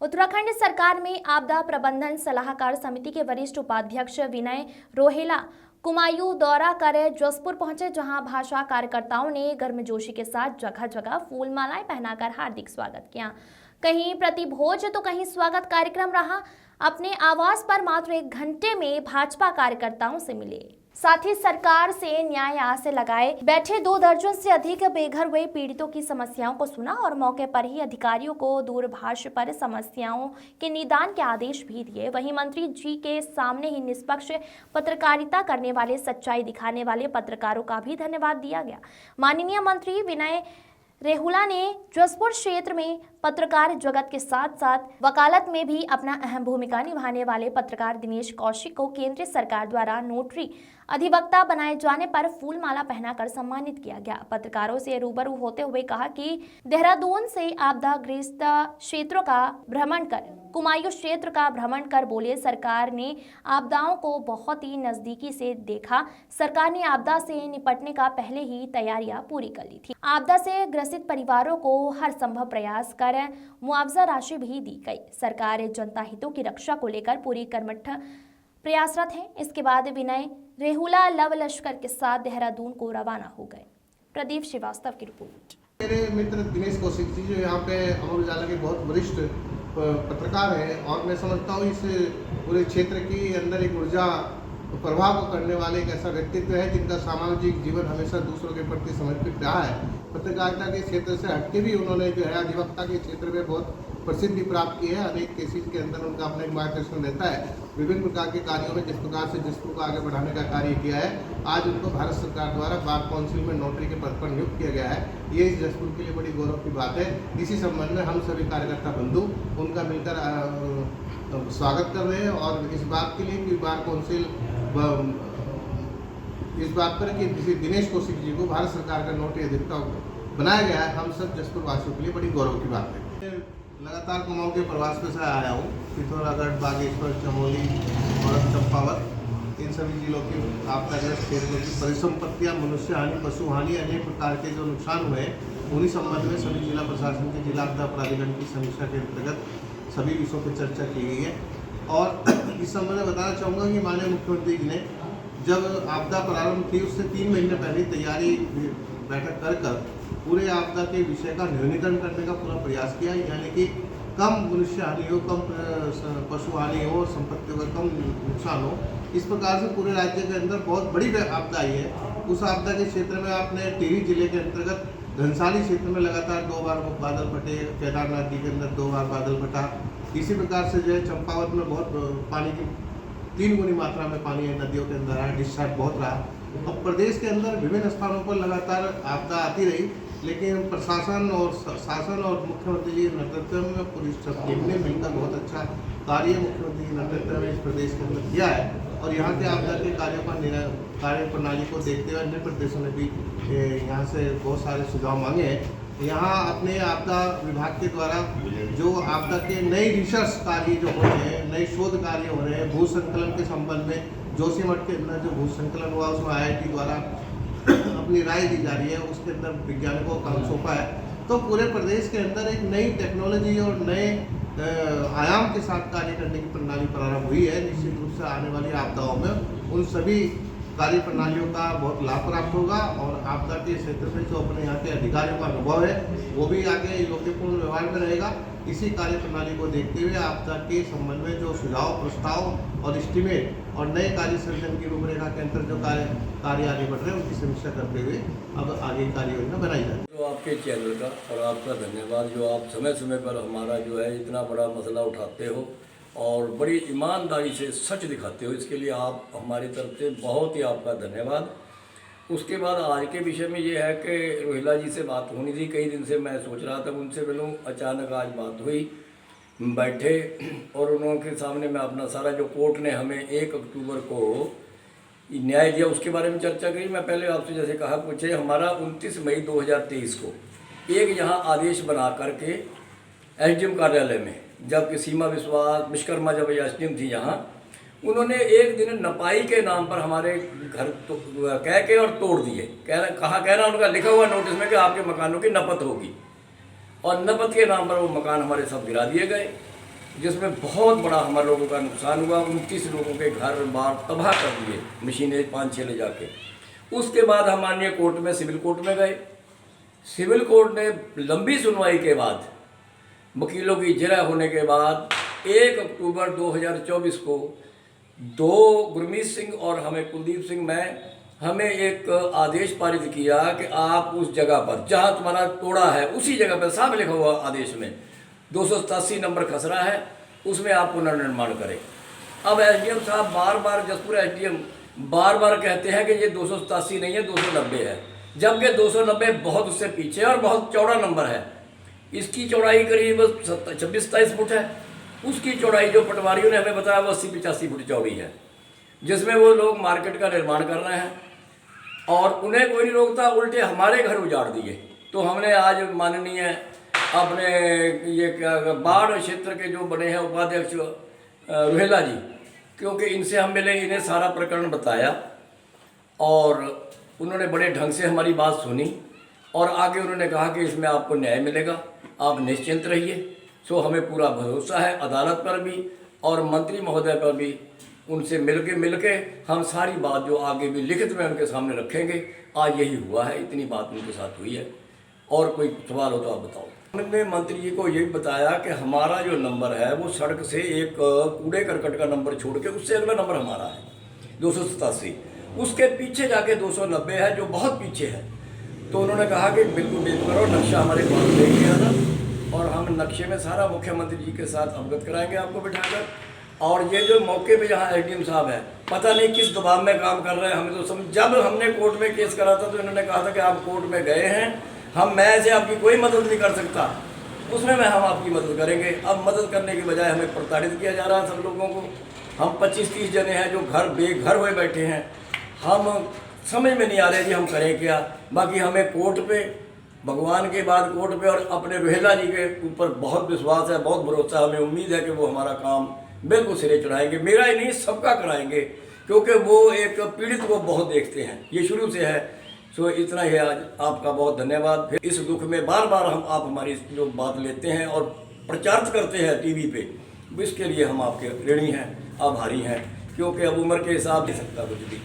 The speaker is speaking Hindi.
उत्तराखंड सरकार में आपदा प्रबंधन सलाहकार समिति के वरिष्ठ उपाध्यक्ष विनय रोहेला कुमायूं दौरा कर जसपुर पहुंचे, जहां भाजपा कार्यकर्ताओं ने गर्मजोशी के साथ जगह जगह फूल मालाएं पहनाकर हार्दिक स्वागत किया। कहीं प्रतिभोज तो कहीं स्वागत कार्यक्रम रहा। अपने आवास पर मात्र 1 घंटे में भाजपा कार्यकर्ताओं से मिले, साथ ही सरकार से न्याय आस लगाए बैठे 2 दर्जन से अधिक बेघर हुए पीड़ितों की समस्याओं को सुना और मौके पर ही अधिकारियों को दूरभाष पर समस्याओं के निदान के आदेश भी दिए। वहीं मंत्री जी के सामने ही निष्पक्ष पत्रकारिता करने वाले, सच्चाई दिखाने वाले पत्रकारों का भी धन्यवाद दिया गया। माननीय मंत्री विनय रेहुला ने जसपुर क्षेत्र में पत्रकार जगत के साथ साथ वकालत में भी अपना अहम भूमिका निभाने वाले पत्रकार दिनेश कौशिक को केंद्र सरकार द्वारा नोटरी अधिवक्ता बनाए जाने पर फूल माला पहनाकर सम्मानित किया गया। पत्रकारों से रूबरू होते हुए कहा कि देहरादून से आपदाग्रस्त क्षेत्रों का भ्रमण कर कुमायूं क्षेत्र का भ्रमण कर बोले, सरकार ने आपदाओं को बहुत ही नजदीकी से देखा। सरकार ने आपदा से निपटने का पहले ही तैयारियां पूरी कर ली थी। आपदा से ग्रसित परिवारों को हर संभव प्रयास कर मुआवजा राशि भी दी गई। सरकार जनता हितों की रक्षा को लेकर पूरी कर्मठ प्रयासरत है। इसके बाद विनय रेहुला लव लश्कर के साथ देहरादून को रवाना हो गए। प्रदीप श्रीवास्तव की रिपोर्ट। मेरे मित्र दिनेश कौशिक जी जो यहाँ पे अमर उजाला के बहुत वरिष्ठ पत्रकार हैं और मैं समझता हूँ इस पूरे क्षेत्र की अंदर एक ऊर्जा प्रभाव करने वाले एक ऐसा व्यक्तित्व है जिनका सामाजिक जीवन हमेशा दूसरों के प्रति समर्पित रहा है। पत्रकारिता के क्षेत्र से हटके भी उन्होंने जो है अधिवक्ता के क्षेत्र में बहुत प्रसिद्धि प्राप्त की है। अनेक केसेस के अंदर उनका अपना एक मार्गदर्शन रहता है। विभिन्न प्रकार के कार्यों में जिस प्रकार से जसपुर को आगे बढ़ाने का कार्य किया है, आज उनको भारत सरकार द्वारा बार काउंसिल में नोटरी के पद पर नियुक्त किया गया है। ये इस जसपुर के लिए बड़ी गौरव की बात है। इसी संबंध में हम सभी कार्यकर्ता बंधु उनका मिलकर स्वागत कर रहे हैं और इस बात के लिए कि बार काउंसिल इस बात पर कि दिनेश कौशिक जी को भारत सरकार का नोटरी अधिवक्ता बनाया गया है, हम सब जसपुर वासियों के लिए बड़ी गौरव की बात है। लगातार कुमाऊं के प्रवास पे से आया हूँ। पिथौरागढ़, बागेश्वर, चमोली और चंपावत, इन सभी जिलों की आपदाग्रस्त क्षेत्रों की परिसंपत्तियाँ, मनुष्य हानि, पशु हानि, अनेक प्रकार के जो नुकसान हुए उन्हीं संबंध में सभी जिला प्रशासन के जिला आपदा प्राधिकरण की समीक्षा के अंतर्गत सभी विषयों पर चर्चा की गई है। और इस संबंध में बताना चाहूँगा कि माननीय मुख्यमंत्री जी ने जब आपदा प्रारंभ थी उससे 3 महीने पहले तैयारी बैठक कर पूरे आपदा के विषय का न्यूनीकरण करने का पूरा प्रयास किया, यानी कि कम मनुष्य हानि हो, कम पशु हानि हो, संपत्तियों का कम नुकसान हो। इस प्रकार से पूरे राज्य के अंदर बहुत बड़ी आपदा आई है। उस आपदा के क्षेत्र में आपने टिहरी जिले के अंतर्गत घनसाली क्षेत्र में लगातार 2 बार बादल फटे, केदारनाथ जी के अंदर 2 बार बादल फटा। इसी प्रकार से जो है चंपावत में बहुत पानी की 3 गुनी मात्रा में पानी है, नदियों के अंदर आया, डिस्चार्ज बहुत रहा। अब प्रदेश के अंदर विभिन्न स्थानों पर लगातार आपदा आती रही, लेकिन प्रशासन और शासन और मुख्यमंत्री जी के नेतृत्व में पूरी सब टीम ने मिलकर बहुत अच्छा कार्य मुख्यमंत्री के नेतृत्व में इस प्रदेश के अंदर किया है। और यहाँ के आपदा के कार्यों का कार्य प्रणाली को देखते हुए अन्य प्रदेशों ने भी यहाँ से बहुत सारे सुझाव मांगे हैं। यहाँ अपने आपदा विभाग के द्वारा जो आपदा के नए रिसर्च कार्य जो हो रहे हैं, नए शोध कार्य हो रहे हैं, भू संकलन के संबंध में जोशीमठ के अंदर जो भू संकलन हुआ उसमें IIT द्वारा अपनी राय दी जा रही है, उसके अंदर वैज्ञानिकों को काम सौंपा है। तो पूरे प्रदेश के अंदर एक नई टेक्नोलॉजी और नए आयाम के साथ कार्य करने की प्रणाली प्रारंभ हुई है। निश्चित रूप से आने वाली आपदाओं में उन सभी कार्य प्रणालियों का बहुत लाभ प्राप्त होगा और आपदा के क्षेत्र में जो अपने यहाँ के अधिकारियों का अनुभव है वो भी आगे योग्यपूर्ण व्यवहार में रहेगा। इसी कार्य प्रणाली को देखते हुए आपदा के संबंध में जो सुझाव, प्रस्ताव और एस्टीमेट और नए कार्य सृजन की रूपरेखा के अंतर्गत जो कार्य आगे बढ़ रहे हैं उनकी समीक्षा करते हुए अब आगे कार्य योजना बनाई जाए। तो आपके चैनल का और आपका धन्यवाद जो आप समय समय पर हमारा जो है इतना बड़ा मसला उठाते हो और बड़ी ईमानदारी से सच दिखाते हो, इसके लिए आप हमारी तरफ से बहुत ही आपका धन्यवाद। उसके बाद आज के विषय में ये है कि रोहिला जी से बात होनी थी, कई दिन से मैं सोच रहा था उनसे मिलूं, अचानक आज बात हुई, बैठे और उनके सामने मैं अपना सारा जो कोर्ट ने हमें 1 अक्टूबर को न्याय दिया उसके बारे में चर्चा करी। मैं पहले आपसे जैसे कहा पूछे, हमारा 29 मई 2023 को एक यहाँ आदेश बना करके SDM कार्यालय में, जबकि सीमा विश्वकर्मा जब SDM थी यहाँ, उन्होंने एक दिन नपाई के नाम पर हमारे घर तो कह के और तोड़ दिए। कहना उनका लिखा हुआ नोटिस में कि आपके मकानों की नपत होगी और नपत के नाम पर वो मकान हमारे सब गिरा दिए गए। जिसमें बहुत बड़ा हमारे लोगों का नुकसान हुआ। 29 लोगों के घर बार तबाह कर दिए मशीनें 5-6 ले जाके। उसके बाद हम माननीय कोर्ट में, सिविल कोर्ट में गए। सिविल कोर्ट ने लंबी सुनवाई के बाद, वकीलों की जिरह होने के बाद 1 अक्टूबर 2024 को 2 गुरमीत सिंह और हमें कुलदीप सिंह में हमें एक आदेश पारित किया कि आप उस जगह पर जहां तुम्हारा तोड़ा है उसी जगह पर, साफ लिखा हुआ आदेश में 287 नंबर खसरा है, उसमें आप पुनर्निर्माण करें। अब एसडीएम साहब बार जसपुर एसडीएम बार कहते हैं कि ये 287 नहीं है, 290 है, जबकि 290 बहुत उससे पीछे और बहुत चौड़ा नंबर है। इसकी चौड़ाई करीब 26-27 फुट है, उसकी चौड़ाई जो पटवारियों ने हमें बताया वो 80-85 फुट चौड़ी है, जिसमें वो लोग मार्केट का निर्माण कर रहे हैं और उन्हें कोई नहीं रोकता, उल्टे हमारे घर उजाड़ दिए। तो हमने आज माननीय अपने ये क्या बाढ़ क्षेत्र के जो बने हैं उपाध्यक्ष रोहेला जी, क्योंकि इनसे हम मिले, इन्हें सारा प्रकरण बताया और उन्होंने बड़े ढंग से हमारी बात सुनी और आगे उन्होंने कहा कि इसमें आपको न्याय मिलेगा, आप निश्चिंत रहिए। सो हमें पूरा भरोसा है अदालत पर भी और मंत्री महोदय पर भी। उनसे मिलके हम सारी बात जो आगे भी लिखित में उनके सामने रखेंगे। आज यही हुआ है, इतनी बात उनके साथ हुई है। और कोई सवाल हो तो आप बताओ। हमने मंत्री जी को यही बताया कि हमारा जो नंबर है वो सड़क से एक कूड़े करकट का नंबर छोड़ के उससे अगला नंबर हमारा है 287, उसके पीछे जाके 290 है जो बहुत पीछे है। तो उन्होंने कहा कि बिल्कुल बेफिक्र, नक्शा हमारे पास ले गया था और हम नक्शे में सारा मुख्यमंत्री जी के साथ अवगत कराएंगे आपको बिठाकर। और ये जो मौके पे जहाँ एसडीएम साहब है, पता नहीं किस दबाव में काम कर रहे हैं, हमें तो समझ। जब हमने कोर्ट में केस करा था तो इन्होंने कहा था कि आप कोर्ट में गए हैं, मैं ऐसे आपकी कोई मदद नहीं कर सकता, उसमें हम आपकी मदद करेंगे। अब मदद करने के बजाय हमें प्रताड़ित किया जा रहा है सब लोगों को। हम 25-30 जने हैं जो घर बेघर हुए बैठे हैं, हम समझ में नहीं आ रहे जी हम करें क्या। बाकी हमें कोर्ट पे, भगवान के बाद कोर्ट पे और अपने रोहेला जी के ऊपर बहुत विश्वास है, बहुत भरोसा है। हमें उम्मीद है कि वो हमारा काम बिल्कुल सिरे चढ़ाएंगे, मेरा ही नहीं सबका कराएंगे, क्योंकि वो एक पीड़ित को बहुत देखते हैं, ये शुरू से है। सो इतना ही आज आपका बहुत धन्यवाद। फिर इस दुख में बार आप हमारी जो बात लेते हैं और प्रचारित करते हैं टीवी पे, इसके लिए हम आपके ऋणी हैं, आभारी हैं, क्योंकि अब उम्र के हिसाब नहीं सकता कुछ भी।